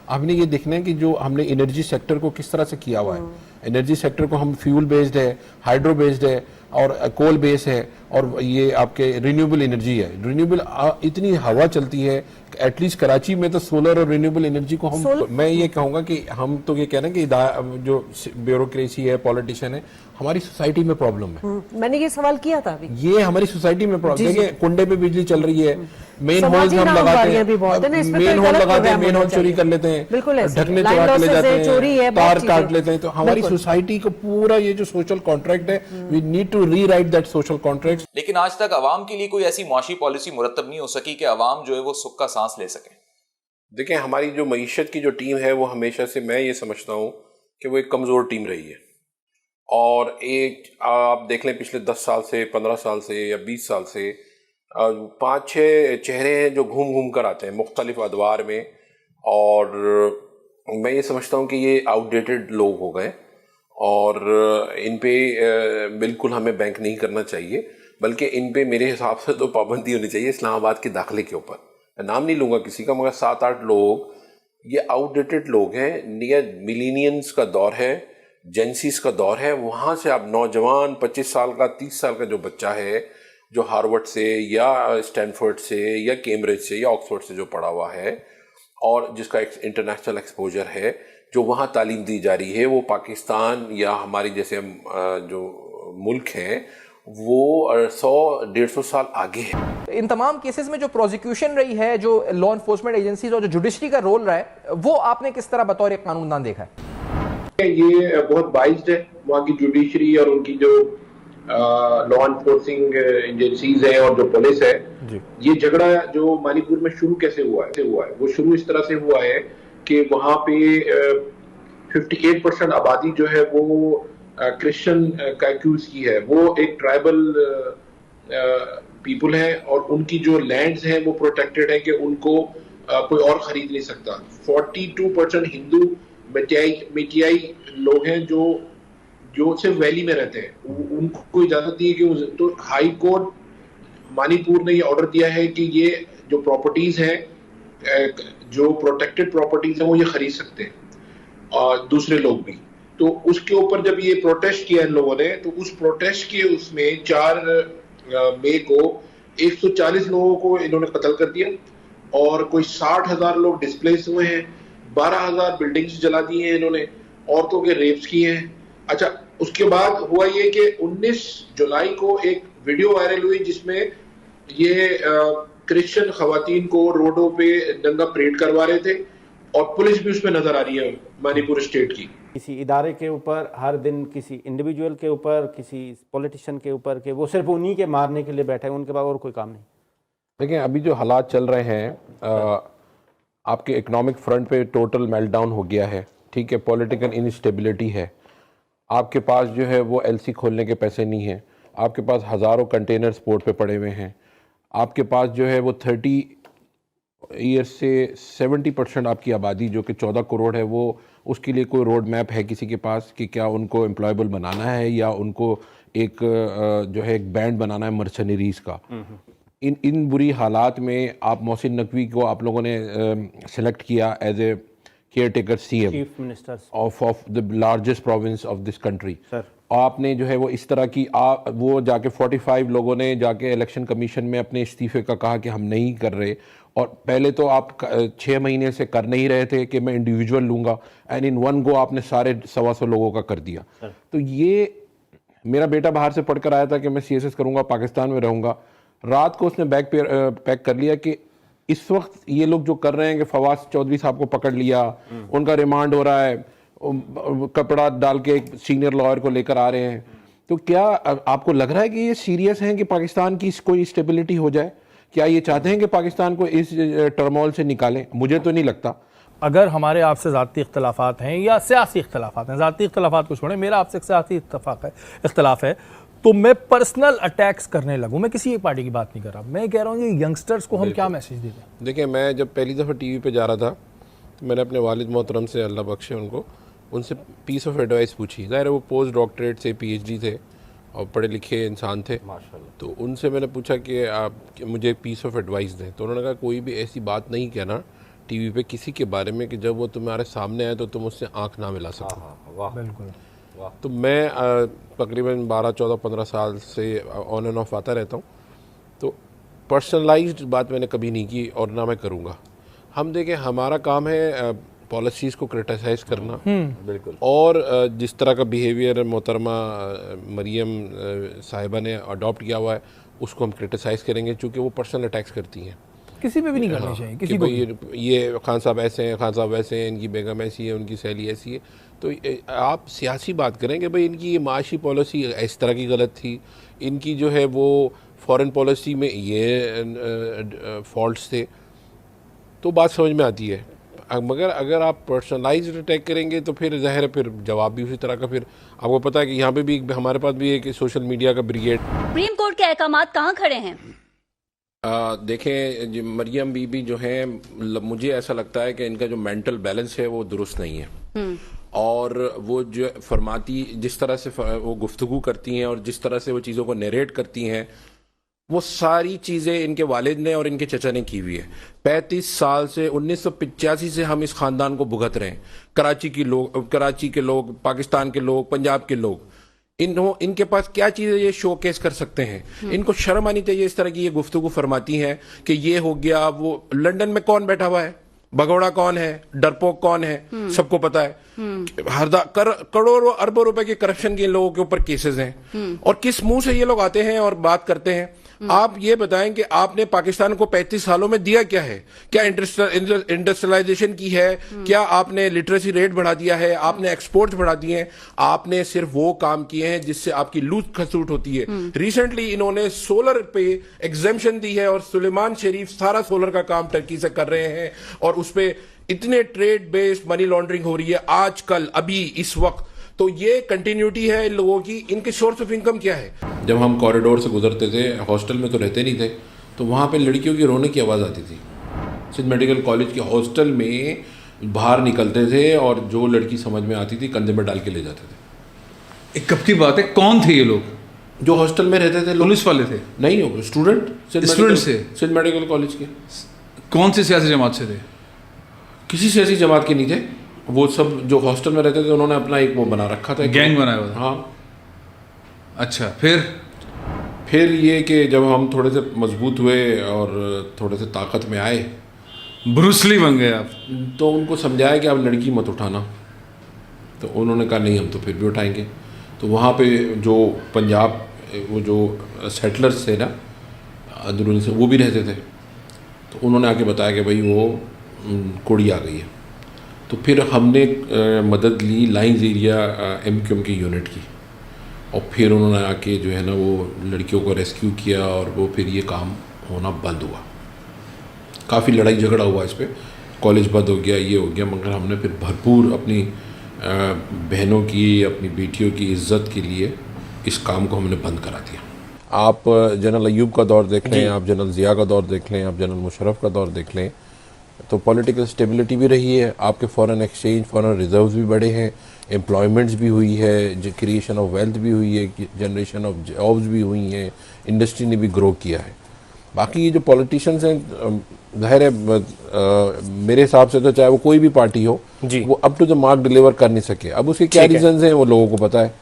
आपने ये देखना है कि जो हमने एनर्जी सेक्टर को किस तरह से किया हुआ है। एनर्जी सेक्टर को हम फ्यूल बेस्ड है, हाइड्रो बेस्ड है और कोल बेस है, और ये आपके रिन्यूएबल एनर्जी है। रिन्यूएबल इतनी हवा चलती है, एटलीस्ट कराची में तो सोलर और रिन्यूएबल एनर्जी को हम, मैं ये कहूँगा कि हम तो ये कह रहे हैं कि जो ब्यूरोक्रेसी है, पॉलिटिशियन है, हमारी सोसाइटी में प्रॉब्लम है। मैंने ये सवाल किया था अभी, ये हमारी सोसाइटी में प्रॉब्लम। देखिए कुंडे पे बिजली चल रही है, मेन होल हम लगाते हैं, मेन होल लगाते हैं, मेन होल चोरी कर लेते हैं, ढकने चुरा के ले जाते हैं, तार काट लेते हैं। तो हमारी सोसाइटी को पूरा ये जो सोशल कॉन्ट्रैक्ट है, we need to rewrite that social contract. लेकिन आज तक अवाम के लिए कोई ऐसी मुआशी पॉलिसी मुरतब नहीं हो सकी कि अवाम जो है वो सुख का सांस ले सके। देखिए हमारी जो मईशत की जो टीम है वो हमेशा से, मैं ये समझता हूँ कि वो एक कमज़ोर टीम रही है। और एक आप देख लें पिछले 10 साल से, 15 साल से या 20 साल से 5-6 चेहरे हैं जो घूम घूम कर आते हैं मुख्तलिफ अदवार में, और मैं ये समझता हूँ कि ये आउटडेटेड लोग हो गए और इन पे बिल्कुल हमें बैंक नहीं करना चाहिए, बल्कि इन पे मेरे हिसाब से तो पाबंदी होनी चाहिए इस्लामाबाद के दाखिले के ऊपर। मैं नाम नहीं लूँगा किसी का, मगर 7-8 लोग ये आउटडेटेड लोग हैं। नियर मिलीनियंस का दौर है, जेंसीस का दौर है। वहाँ से आप नौजवान 25 साल का, 30 साल का जो बच्चा है, जो हार्वर्ड से या स्टैनफोर्ड से या कैम्ब्रिज से या ऑक्सफोर्ड से जो पढ़ा हुआ है और जिसका एक इंटरनेशनल एक्सपोजर है, जो वहाँ तालीम दी जा रही है, वो पाकिस्तान या हमारी जैसे जो मुल्क हैं वो 100-150 साल आगे है। इन तमाम केसेस में जो प्रोसिक्यूशन रही है, जो लॉ इन्फोर्समेंट एजेंसीज और जो जुडिशरी का रोल रहा है, वो आपने किस तरह बतौर एक कानूनदान देखा है? ये बहुत बाइस्ड है वहाँ की जुडिशरी और उनकी जो लॉ इन्फोर्सिंग एजेंसीज है और जो पुलिस है। ये झगड़ा जो मणिपुर में शुरू कैसे हुआ है, वो शुरू इस तरह से हुआ है कि वहाँ पे 58% आबादी जो है वो क्रिश्चियन का एक्यूज की है। वो एक ट्राइबल पीपल है और उनकी जो लैंड्स हैं वो प्रोटेक्टेड है कि उनको कोई और खरीद नहीं सकता। 42% हिंदू मिटियाई लोग हैं जो सिर्फ वैली में रहते हैं, उनको इजाजत दी है कि तो हाई कोर्ट मणिपुर ने ये ऑर्डर दिया है कि ये जो प्रॉपर्टीज हैं, जो प्रोटेक्टेड प्रॉपर्टीज हैं, वो ये खरीद सकते हैं और दूसरे लोग भी। तो उसके ऊपर जब ये प्रोटेस्ट किया इन लोगों ने, तो उस प्रोटेस्ट के उसमें 4 मई को 140 लोगों को इन्होंने कत्ल कर दिया और कोई 60,000 लोग डिस्प्लेस हुए हैं, 12,000 बिल्डिंग्स जला दी हैं इन्होंने, औरतों के रेप्स किए हैं। अच्छा, उसके बाद हुआ ये कि 19 जुलाई को एक वीडियो वायरल हुई जिसमें ये क्रिश्चियन खवातीन को रोडों पे दंगा परेड करवा रहे थे और पुलिस भी उसमें नजर आ रही है मणिपुर स्टेट की। किसी इदारे के ऊपर हर दिन, किसी इंडिविजुअल के ऊपर, किसी पॉलिटिशियन के ऊपर, के वो सिर्फ उन्हीं के मारने के लिए बैठे हैं, उनके पास और कोई काम नहीं। देखिए अभी जो हालात चल रहे हैं, आपके इकोनॉमिक फ्रंट पे टोटल मेल्टडाउन हो गया है, ठीक है, पॉलिटिकल इनस्टेबिलिटी है, आपके पास जो है वो एलसी खोलने के पैसे नहीं हैं, आपके पास हज़ारों कंटेनर्स पोर्ट पे पड़े हुए हैं, आपके पास जो है वो 30 ईयर्स से 70% आपकी आबादी जो कि 14 करोड़ है, वो उसके लिए कोई रोड मैप है किसी के पास कि क्या उनको एम्प्लॉयबल बनाना है या उनको एक जो है एक बैंड बनाना है मर्सनरीज का। इन बुरी हालात में आप मोहसिन नकवी को आप लोगों ने सेलेक्ट किया as a caretaker CM, chief minister of the largest province of this country. Sir आपने जो है वो इस तरह की वो जाके 45 लोगों ने जाके इलेक्शन कमीशन में अपने इस्तीफे का कहा कि हम नहीं कर रहे, और पहले तो आप 6 महीने से कर नहीं रहे थे कि मैं इंडिविजुअल लूँगा, एंड इन वन गो आपने सारे 125 लोगों का कर दिया। तो ये मेरा बेटा बाहर से पढ़कर आया था कि मैं सीएसएस करूँगा, पाकिस्तान में रहूँगा, रात को उसने बैग पैक कर लिया कि इस वक्त ये लोग जो कर रहे हैं कि फवाद चौधरी साहब को पकड़ लिया, उनका रिमांड हो रहा है, कपड़ा डाल के एक सीनियर लॉयर को लेकर आ रहे हैं, तो क्या आपको लग रहा है कि ये सीरियस हैं कि पाकिस्तान की कोई स्टेबिलिटी हो जाए? क्या ये चाहते हैं कि पाकिस्तान को इस टर्मोल से निकालें? मुझे तो नहीं लगता। अगर हमारे आपसे ज़ाती इख्तलाफात हैं या सियासी इख्तलाफात हैं, ज़ाती इख्तलाफात को छोड़ें, मेरा आपसे सियासी इख्तलाफ है, तो मैं पर्सनल अटैक्स करने लगूँ। मैं किसी एक पार्टी की बात नहीं कर रहा, मैं कह रहा हूँ ये यंगस्टर्स को हम क्या मैसेज देते हैं? देखिए, मैं जब पहली दफ़ा टीवी पे जा रहा था तो मैंने अपने वालिद मोहतरम से, अल्लाह बख्शे उनको, उनसे पीस ऑफ एडवाइस पूछी। ज़ाहिर है वो पोस्ट डॉक्टरेट से PhD थे और पढ़े लिखे इंसान थे, माशाल्लाह। तो उनसे मैंने पूछा कि आप मुझे एक पीस ऑफ एडवाइस दें, तो उन्होंने कहा कोई भी ऐसी बात नहीं कहना टीवी पे किसी के बारे में कि जब वो तुम्हारे सामने आए तो तुम उससे आंख ना मिला सको। वाह बिल्कुल। तो मैं तकरीबन 12, 14, 15 साल से ऑन एंड ऑफ आता रहता हूँ, तो पर्सनलाइज्ड बात मैंने कभी नहीं की और ना मैं करूँगा। हम देखें, हमारा काम है पॉलिसीज़ को क्रिटिसाइज़ करना, बिल्कुल। और जिस तरह का बिहेवियर मोहतरमा मरियम साहिबा ने अडॉप्ट किया हुआ है उसको हम क्रिटिसाइज़ करेंगे, चूँकि वो पर्सनल अटैक्स करती हैं। किसी पे भी नहीं करनी चाहिए, किसी कि को भाई भी। ये खान साहब ऐसे हैं, खान साहब वैसे हैं, इनकी बेगम ऐसी है, उनकी सहेली ऐसी है। तो आप सियासी बात करें कि भाई इनकी ये माशी पॉलिसी इस तरह की गलत थी, इनकी जो है वो फॉरेन पॉलिसी में ये फॉल्ट्स थे, तो बात समझ में आती है। मगर अगर आप पर्सनलाइज्ड अटैक करेंगे तो फिर ज़ाहिर है फिर जवाब भी उसी तरह का। फिर आपको पता है कि यहाँ पे भी हमारे पास भी एक सोशल मीडिया का ब्रिगेड। सुप्रीम कोर्ट के अहकामात कहाँ खड़े हैं? देखें, मरियम बीबी जो है, मुझे ऐसा लगता है कि इनका जो मेंटल बैलेंस है वो दुरुस्त नहीं है, और वो जो फरमाती, जिस तरह से वो गुफ्तगू करती हैं और जिस तरह से वो चीज़ों को नरेट करती हैं, वो सारी चीज़ें इनके वालिद ने और इनके चचा ने की हुई है। 35 साल से 1985 से हम इस ख़ानदान को भुगत रहे हैं। कराची के लोग, पाकिस्तान के लोग, पंजाब के लोग, इनके पास क्या चीज़ है ये शोकेस कर सकते हैं। इनको शर्म आनी चाहिए इस तरह की ये गुफ्तगू फरमाती हैं कि ये हो गया वो। लंदन में कौन बैठा हुआ है, भगोड़ा कौन है, डरपोक कौन है, सबको पता है। करोड़ों अरबों रुपए के करप्शन के लोगों के ऊपर केसेस हैं, और किस मुंह से ये लोग आते हैं और बात करते हैं। आप ये बताएं कि आपने पाकिस्तान को 35 सालों में दिया क्या है? क्या इंडस्ट्रियलाइजेशन की है? क्या आपने लिटरेसी रेट बढ़ा दिया है? आपने एक्सपोर्ट्स बढ़ा दिए हैं? आपने सिर्फ वो काम किए हैं जिससे आपकी लूट खसूट होती है। रिसेंटली इन्होंने सोलर पे एग्जेम्पशन दी है, और सुलेमान शरीफ सारा सोलर का काम टर्की से कर रहे हैं, और उस पे इतने ट्रेड बेस्ड मनी लॉन्ड्रिंग हो रही है आजकल, अभी इस वक्त। तो ये कंटिन्यूटी है इन लोगों की। इनके सोर्स ऑफ इनकम क्या है? जब हम कॉरिडोर से गुजरते थे, हॉस्टल में तो रहते नहीं थे, तो वहाँ पे लड़कियों की रोने की आवाज़ आती थी। सिंध मेडिकल कॉलेज के हॉस्टल में बाहर निकलते थे, और जो लड़की समझ में आती थी कंधे में डाल के ले जाते थे। एक कब की बात है, कौन थे ये लोग? जो हॉस्टल में रहते थे, पुलिस वाले थे? नहीं, हो स्टूडेंट से सिंध मेडिकल कॉलेज के। कौन सी सियासी जमात से थे? किसी सियासी जमात के नहीं थे, वो सब जो हॉस्टल में रहते थे उन्होंने अपना एक वो बना रखा था, गैंग बनाया हुआ था। हाँ। अच्छा, फिर ये कि जब हम थोड़े से मजबूत हुए और थोड़े से ताकत में आए, ब्रूसली बन गए आप, तो उनको समझाया कि आप लड़की मत उठाना। तो उन्होंने कहा नहीं, हम तो फिर भी उठाएंगे। तो वहाँ पे जो पंजाब, वो जो सेटलर्स थे ना अंदरूनी से, वो भी रहते थे। तो उन्होंने आके बताया कि भाई वो कुड़ी आ गई है। तो फिर हमने मदद ली लाइंस एरिया MQM की यूनिट की, और फिर उन्होंने आके जो है ना वो लड़कियों को रेस्क्यू किया, और वो फिर ये काम होना बंद हुआ। काफ़ी लड़ाई झगड़ा हुआ इस पर, कॉलेज बंद हो गया, ये हो गया, मगर हमने फिर भरपूर अपनी बहनों की, अपनी बेटियों की इज़्ज़त के लिए इस काम को हमने बंद करा दिया। आप जनरल अयूब का दौर देख लें, आप जनरल ज़िया का दौर देख लें, आप जनरल मुशर्रफ का दौर देख लें, तो पॉलिटिकल स्टेबिलिटी भी रही है, आपके फॉरेन एक्सचेंज, फॉरेन रिजर्व्स भी बढ़े हैं, एम्प्लॉयमेंट्स भी हुई है, क्रिएशन ऑफ वेल्थ भी हुई है, जनरेशन ऑफ जॉब्स भी हुई हैं, इंडस्ट्री ने भी ग्रो किया है। बाकी ये जो पॉलिटिशियंस हैं, ज़ाहिर है मेरे हिसाब से तो चाहे वो कोई भी पार्टी हो, वो up to the mark deliver कर नहीं सके। अब उसके क्या रीजंस हैं वो लोगों को पता है।